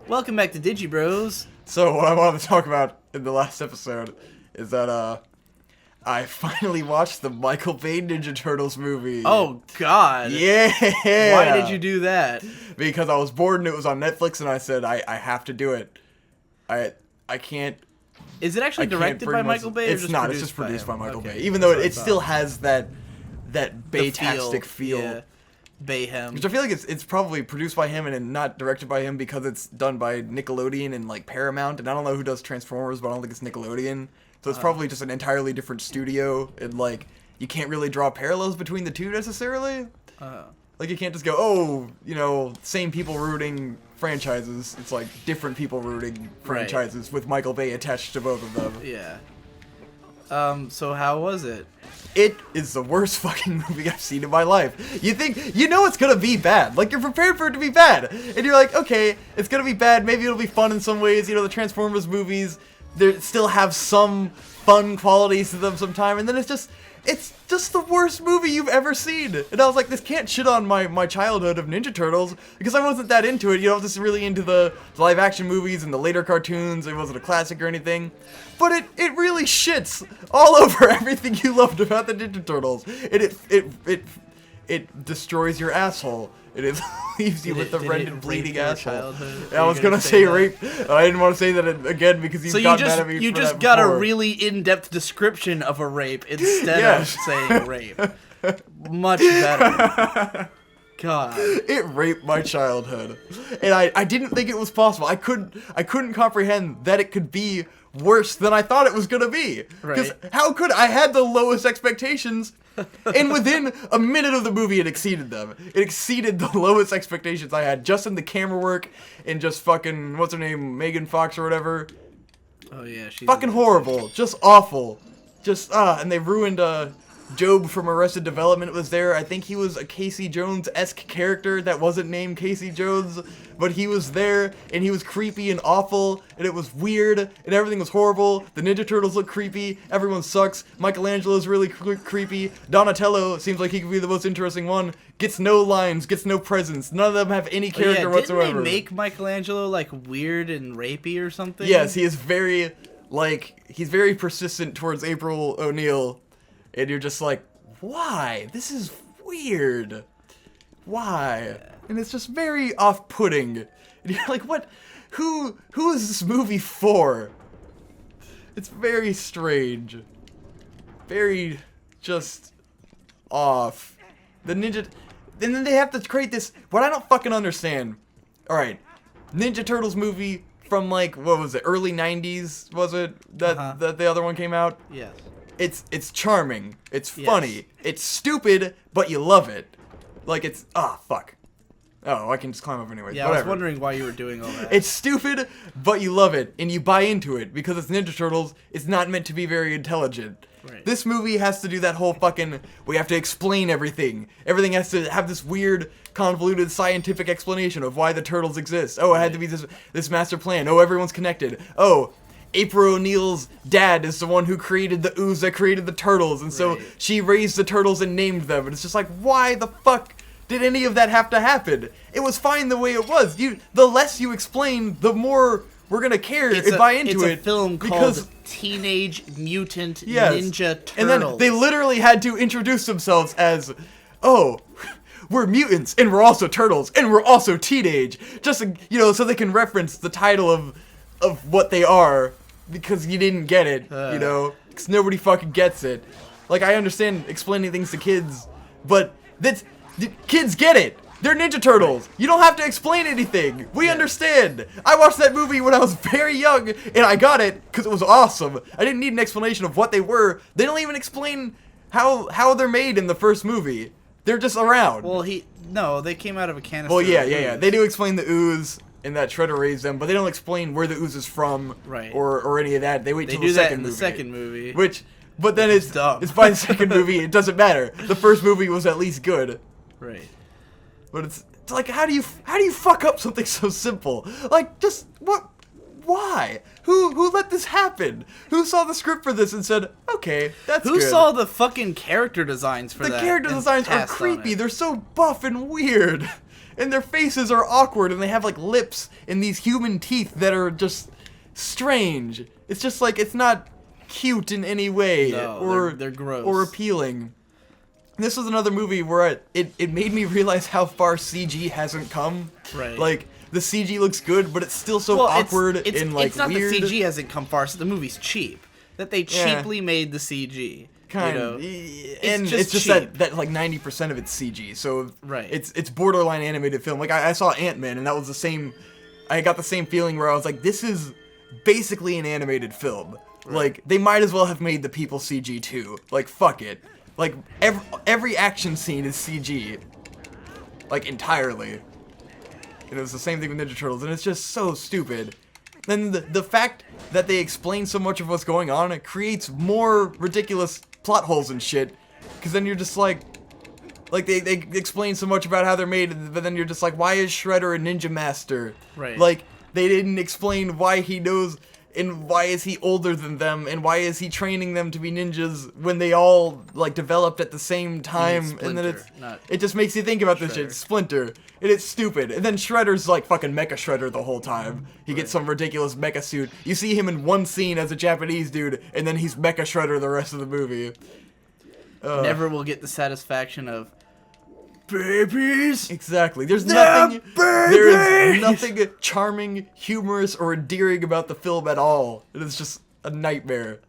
Welcome back to Digi Bros. So what I wanted to talk about in the last episode is that I finally watched the Michael Bay Ninja Turtles movie. Oh God! Yeah. Why did you do that? Because I was bored and it was on Netflix, and I said I have to do it. I can't. Is it actually directed by Michael Bay? Or It's just not. Produced It's just produced by Michael okay. Bay, even though That's it what I still thought. has that Bay-tastic feel. Yeah. Bayhem. Which I feel like it's probably produced by him and not directed by him because it's done by Nickelodeon and like Paramount, and I don't know who does Transformers, but I don't think it's Nickelodeon. So it's probably just an entirely different studio, and like you can't really draw parallels between the two necessarily. Like you can't just go, oh, same people rooting franchises. It's like different people rooting franchises with Michael Bay attached to both of them. Yeah. So how was it? It is the worst fucking movie I've seen in my life. You know it's gonna be bad. Like, you're prepared for it to be bad. And you're like, okay, it's gonna be bad. Maybe it'll be fun in some ways. The Transformers movies, they still have some fun qualities to them sometime. And then it's just the worst movie you've ever seen. And I was like, this can't shit on my childhood of Ninja Turtles, because I wasn't that into it. I was just really into the live action movies and the later cartoons. It wasn't a classic or anything. But it really shits all over everything you loved about the Ninja Turtles. It destroys your asshole. It leaves you with the rended, bleeding asshole. I was gonna say rape. I didn't want to say that again because you've gotten mad at me. You just got a really in-depth description of a rape instead of saying rape. Much better. God. It raped my childhood, and I didn't think it was possible. I couldn't comprehend that it could be worse than I thought it was gonna be. Because how could I had the lowest expectations, and within a minute of the movie, it exceeded them. It exceeded the lowest expectations I had, just in the camera work and just fucking what's her name, Megan Fox or whatever. Oh yeah, she's fucking horrible, just awful, and they ruined Job from Arrested Development was there. I think he was a Casey Jones-esque character that wasn't named Casey Jones, but he was there, and he was creepy and awful, and it was weird, and everything was horrible. The Ninja Turtles look creepy. Everyone sucks. Michelangelo's really creepy. Donatello seems like he could be the most interesting one. Gets no lines, gets no presence. None of them have any character whatsoever. Didn't they make Michelangelo like weird and rapey or something? Yes, he is very, he's very persistent towards April O'Neil. And you're just like, why? This is weird. Why? And it's just very off-putting. And you're like, what? Who is this movie for? It's very strange. Very just off. And then they have to create this, what I don't fucking understand. Alright, Ninja Turtles movie from what was it, early 90s, was it? That the other one came out? Yes. It's charming. It's funny. It's stupid, but you love it. Fuck. Oh, I can just climb up anyway. Yeah, whatever. I was wondering why you were doing all that. It's stupid, but you love it, and you buy into it, because it's Ninja Turtles. It's not meant to be very intelligent. Right. This movie has to do that whole fucking, we have to explain everything. Everything has to have this weird, convoluted scientific explanation of why the Turtles exist. Oh, it had to be this master plan. Oh, everyone's connected. Oh, April O'Neil's dad is the one who created the ooze that created the turtles, and so she raised the turtles and named them, and it's just like, why the fuck did any of that have to happen? It was fine the way it was. The less you explain, the more we're gonna care and buy into it. It's a film called Teenage Mutant Ninja Turtles. And then they literally had to introduce themselves as, oh, we're mutants, and we're also turtles, and we're also teenage, just so they can reference the title of what they are, because you didn't get it, because nobody fucking gets it. Like, I understand explaining things to kids, but the kids get it. They're Ninja Turtles. You don't have to explain anything. We understand. I watched that movie when I was very young, and I got it because it was awesome. I didn't need an explanation of what they were. They don't even explain how they're made in the first movie. They're just around. Well, they came out of a canister. Well, yeah. They do explain the ooze, and that Shredder raised them, but they don't explain where the ooze is from, or any of that. They wait till the second movie. They do that in the second movie. But then it's dumb. It's by the second movie. It doesn't matter. The first movie was at least good. Right. But it's like, how do you fuck up something so simple? Like, just what? Why? Who let this happen? Who saw the script for this and said, okay, that's good? Who saw the fucking character designs for that? The character designs are creepy. They're so buff and weird. and their faces are awkward, and they have like lips and these human teeth that are just strange. It's just like it's not cute in any way, No, or they're gross or appealing. This was another movie where it made me realize how far CG hasn't come. Right. Like, the CG looks good, but it's still so awkward and, like, it's not weird. that CG hasn't come far, so the movie's cheap. That they cheaply made the CG. Kind you of. know? And it's just that like 90% of it's CG, so right. it's borderline animated film. Like, I saw Ant-Man, and that was the same... I got the same feeling where I was like, this is basically an animated film. Right. Like, they might as well have made the people CG too. Like, fuck it. Like, every action scene is CG. Like, entirely. And it was the same thing with Ninja Turtles, and it's just so stupid. Then the fact that they explain so much of what's going on, it creates more ridiculous plot holes and shit. Because then you're just like they explain so much about how they're made, but then you're just like, why is Shredder a ninja master? Right. Like, they didn't explain why he knows... And why is he older than them? And why is he training them to be ninjas when they all, like, developed at the same time? Splinter, and then it just makes you think about this shit. Splinter. And it's stupid. And then Shredder's, like, fucking Mecha Shredder the whole time. He gets some ridiculous mecha suit. You see him in one scene as a Japanese dude, and then he's Mecha Shredder the rest of the movie. Never will get the satisfaction of... Babies! Exactly. There is nothing charming, humorous, or endearing about the film at all. It is just a nightmare.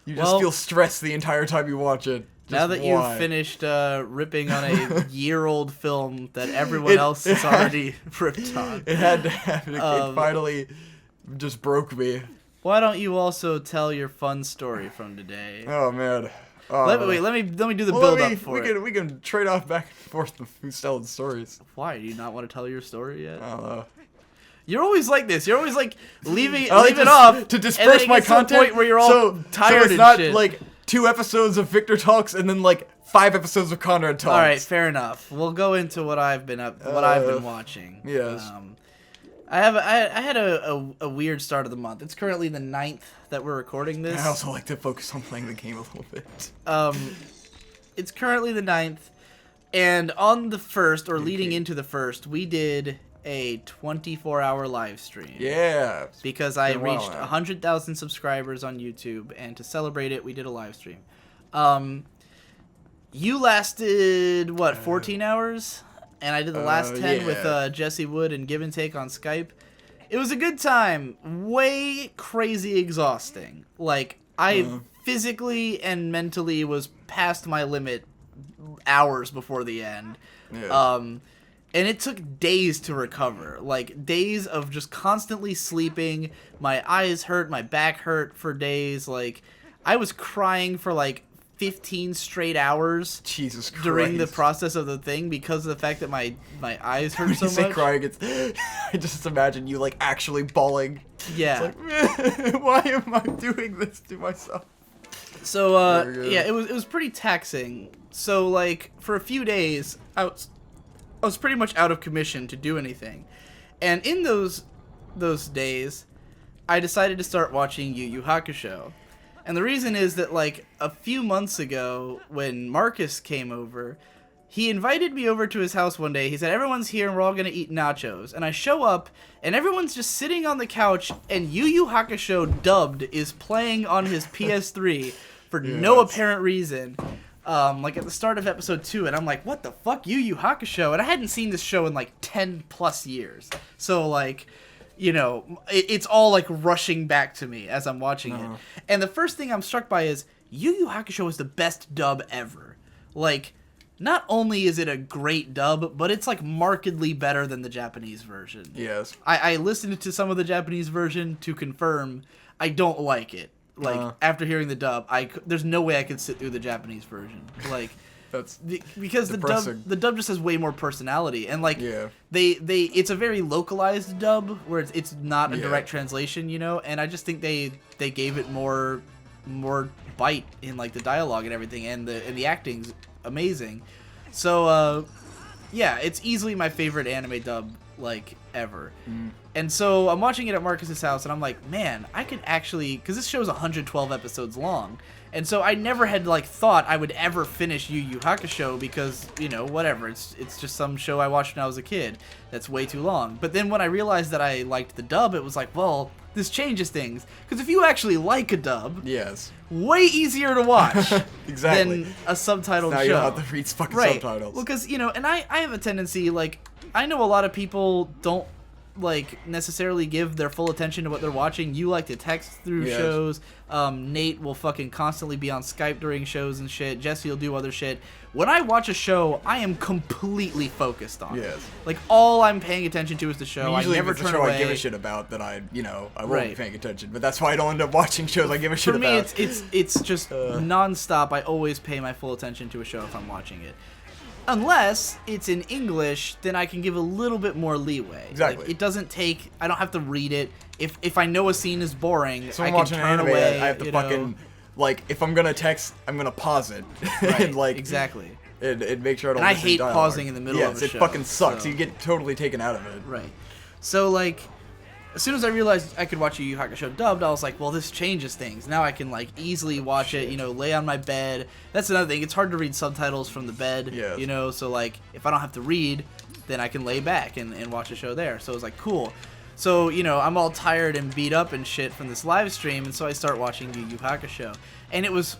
You just feel stressed the entire time you watch it. Now that you've finished ripping on a year-old film that everyone else has already ripped on. It had to happen. It finally just broke me. Why don't you also tell your fun story from today? Oh, man. Let me do the build-up for it. We can trade off back and forth with who's telling stories. Why? Do you not want to tell your story yet? I don't know. You're always like this. You're always like leave it off to disperse my content. To the point where you're all tired. So it's not like 2 episodes of Victor talks and then like 5 episodes of Conrad talks. All right, fair enough. We'll go into what I've been watching. Yes. I had a weird start of the month. It's currently the 9th that we're recording this. I also like to focus on playing the game a little bit. It's currently the 9th, and on the 1st, or leading into the 1st, we did a 24-hour live stream. Yeah. Because I reached 100,000 subscribers on YouTube, and to celebrate it, we did a live stream. You lasted, what, 14 hours? And I did the last 10 with Jesse Wood and Give and Take on Skype. It was a good time. Way crazy exhausting. Like, I physically and mentally was past my limit hours before the end. Yeah. And it took days to recover. Like, days of just constantly sleeping. My eyes hurt, my back hurt for days. Like, I was crying for, like, 15 straight hours Jesus Christ. during the process of the thing because of the fact that my eyes hurt so much. Say crying, I just imagine you like actually bawling. Yeah. It's like, why am I doing this to myself? So yeah, it was pretty taxing. So like for a few days I was pretty much out of commission to do anything. And in those days I decided to start watching Yu Yu Hakusho. And the reason is that, like, a few months ago, when Marcus came over, he invited me over to his house one day. He said, everyone's here and we're all going to eat nachos. And I show up, and everyone's just sitting on the couch, and Yu Yu Hakusho dubbed is playing on his PS3 for no apparent reason. Like, at the start of episode 2, and I'm like, what the fuck, Yu Yu Hakusho? And I hadn't seen this show in, like, 10 plus years. So, like... You know, it's all, like, rushing back to me as I'm watching it. And the first thing I'm struck by is Yu Yu Hakusho is the best dub ever. Like, not only is it a great dub, but it's, like, markedly better than the Japanese version. Yes. I listened to some of the Japanese version to confirm I don't like it. Like, after hearing the dub, there's no way I could sit through the Japanese version. Like... That's because depressing. the dub just has way more personality, and like it's a very localized dub where it's not a direct translation, you know. And I just think they gave it more bite in like the dialogue and everything, and the acting's amazing. So yeah, it's easily my favorite anime dub like ever. And so I'm watching it at Marcus's house, and I'm like, man, I could actually, because this show's 112 episodes long, and so I never had like thought I would ever finish Yu Yu Hakusho because, you know, whatever, it's just some show I watched when I was a kid that's way too long. But then when I realized that I liked the dub, it was like, well, this changes things, because if you actually like a dub, yes, way easier to watch exactly than a subtitled now show. You don't have to read fucking subtitles. Well, because, you know, and I have a tendency, like, I know a lot of people don't like necessarily give their full attention to what they're watching. You like to text through shows. Nate will fucking constantly be on Skype during shows and shit. Jesse will do other shit. When I watch a show, I am completely focused on it. Like, all I'm paying attention to is the show. I never turn away. I give a shit about that I won't be paying attention. But that's why I don't end up watching shows I give a shit about. For me, it's just nonstop. I always pay my full attention to a show if I'm watching it. Unless it's in English, then I can give a little bit more leeway. Exactly. Like, it doesn't take... I don't have to read it. If I know a scene is boring, so I I'm can watching turn anime, away. I have to fucking... Like, if I'm gonna text, I'm gonna pause it. Right, and, like, exactly. And make sure I don't And I miss any hate dialogue. pausing in the middle of a show. Yes, it fucking sucks. So. You get totally taken out of it. Right. So, like... As soon as I realized I could watch Yu Yu Hakusho dubbed, I was like, well, this changes things. Now I can, like, easily watch it, you know, lay on my bed. That's another thing. It's hard to read subtitles from the bed, you know, so, like, if I don't have to read, then I can lay back and watch a show there. So it was like, cool. So, you know, I'm all tired and beat up and shit from this live stream, and so I start watching Yu Yu Hakusho. And it was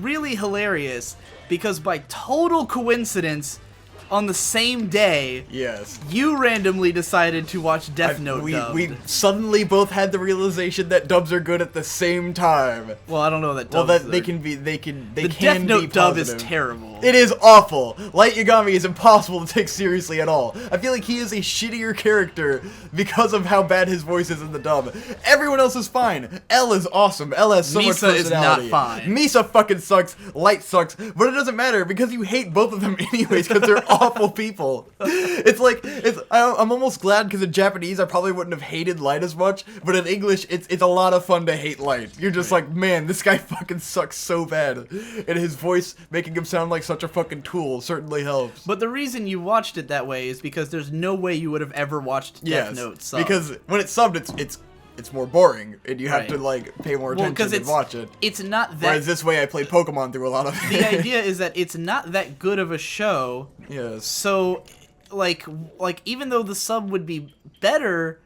really hilarious because by total coincidence, on the same day, you randomly decided to watch Death Note dubbed. We suddenly both had the realization that dubs are good at the same time. Well, I don't know that dubs. Well, that they can be the Death Note dub is terrible. It is awful. Light Yagami is impossible to take seriously at all. I feel like he is a shittier character because of how bad his voice is in the dub. Everyone else is fine. L is awesome. L has so much personality. Misa is not fine. Misa fucking sucks. Light sucks. But it doesn't matter because you hate both of them anyways because they're awful people. It's like, I'm almost glad because in Japanese I probably wouldn't have hated Light as much, but in English it's a lot of fun to hate Light. You're just like, man, this guy fucking sucks so bad. And his voice making him sound like such a fucking tool certainly helps. But the reason you watched it that way is because there's no way you would have ever watched Death Note subbed. Because when it's subbed, it's more boring, and you have to like pay more attention and watch it. It's not that. Whereas this way, I played Pokemon through a lot of it. The idea is that it's not that good of a show. Yes. So, like even though the sub would be better,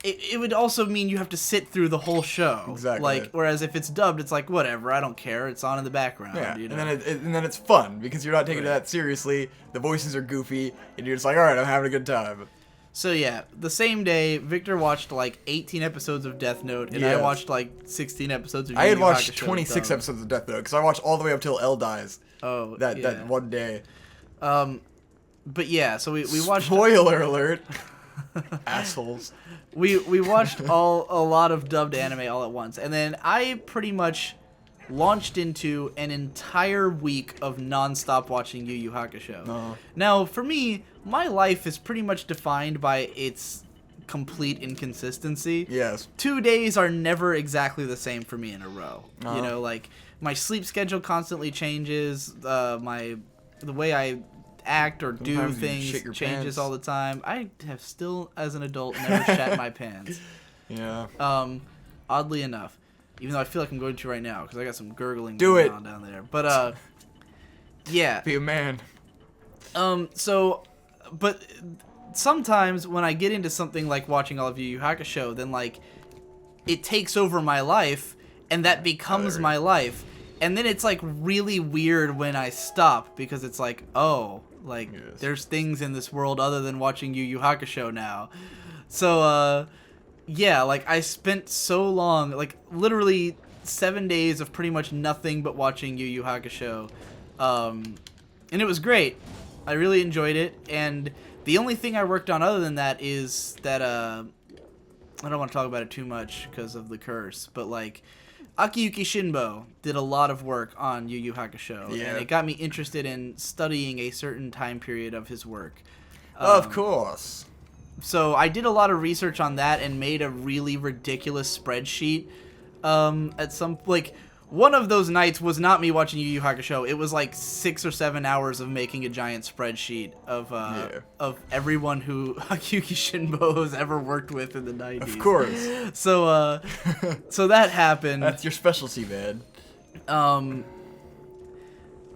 it would also mean you have to sit through the whole show. Exactly. Like, whereas if it's dubbed, it's like, whatever, I don't care. It's on in the background. Yeah, you know? and then it's fun because you're not taking it that seriously. The voices are goofy, and you're just like, all right, I'm having a good time. So yeah, the same day, Victor watched like 18 episodes of Death Note, and I watched like 16 episodes of Yu Yu Hakusho. I had watched 26 episodes of Death Note because I watched all the way up till L dies. Oh, that one day. But yeah, so we watched. Spoiler alert. Assholes. We watched a lot of dubbed anime all at once, and then I pretty much launched into an entire week of non-stop watching Yu Yu Hakusho. Now, for me, my life is pretty much defined by its complete inconsistency. Yes. 2 days are never exactly the same for me in a row. You know, like, my sleep schedule constantly changes, the way I act or do things changes all the time. I have still, as an adult, never shat my pants. Yeah. Oddly enough. Even though I feel like I'm going to right now, because I got some gurgling going on down there. But, yeah. Be a man. But sometimes when I get into something like watching all of Yu Yu Hakusho, then, like, it takes over my life, and that becomes my life. And then it's, like, really weird when I stop, because it's like, oh, like, there's things in this world other than watching Yu Yu Hakusho now. So, yeah, like, I spent so long, like, literally 7 days of pretty much nothing but watching Yu Yu Hakusho. And it was great. I really enjoyed it. And the only thing I worked on other than that is that, I don't want to talk about it too much because of the curse, but, like, Akiyuki Shinbo did a lot of work on Yu Yu Hakusho. And it got me interested in studying a certain time period of his work. Of course. So I did a lot of research on that and made a really ridiculous spreadsheet. At some, like, one of those nights was not me watching Yu Yu Hakusho. It was like 6 or 7 hours of making a giant spreadsheet of everyone who Akiyuki Shinbo has ever worked with in the 90s. Of course. So so that happened. That's your specialty, man.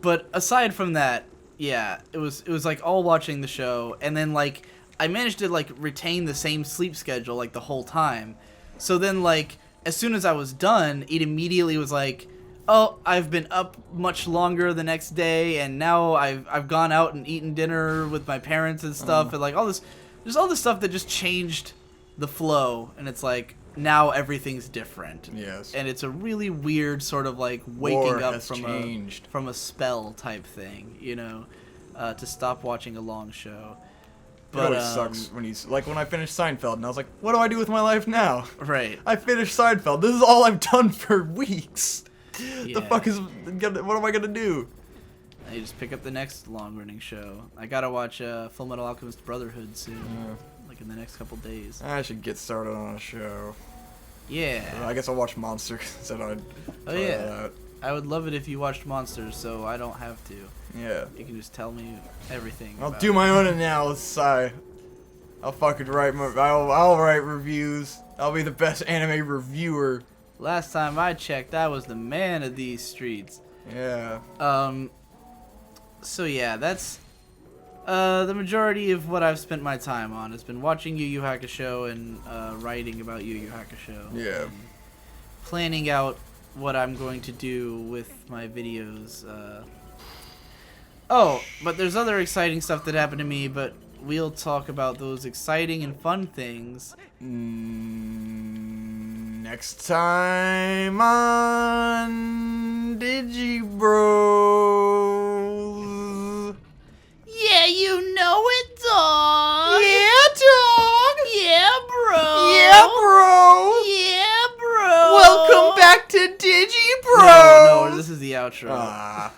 But aside from that, yeah, it was like all watching the show, and then like I managed to like retain the same sleep schedule like the whole time. So then like as soon as I was done, it immediately was like, oh, I've been up much longer the next day, and now I've gone out and eaten dinner with my parents and stuff, and like all this, there's all this stuff that just changed the flow, and it's like now everything's different. Yes. And it's a really weird sort of like waking up from from a spell type thing, you know, to stop watching a long show. But it always sucks when he's like when I finished Seinfeld and I was like, what do I do with my life now? Right. I finished Seinfeld. This is all I've done for weeks. Yeah. The fuck is what am I gonna do? You just pick up the next long-running show. I gotta watch Full Metal Alchemist Brotherhood soon, like in the next couple days. I should get started on a show. Yeah. I guess I'll watch Monster instead. Oh yeah. I would love it if you watched Monsters, so I don't have to. Yeah. You can just tell me everything. I'll do my own analysis. I'll fucking write I'll write reviews. I'll be the best anime reviewer. Last time I checked, I was the man of these streets. Yeah. So yeah, that's the majority of what I've spent my time on. It's been watching Yu Yu Hakusho and writing about Yu Yu Hakusho. Yeah. Planning out what I'm going to do with my videos. Oh, but there's other exciting stuff that happened to me, but we'll talk about those exciting and fun things next time on Digi Bros. Yeah, you know it, dog. Yeah, dog. Yeah, bro. Yeah, bro. Yeah, bro. Welcome back to Digi Bros. No, this is the outro. Ah.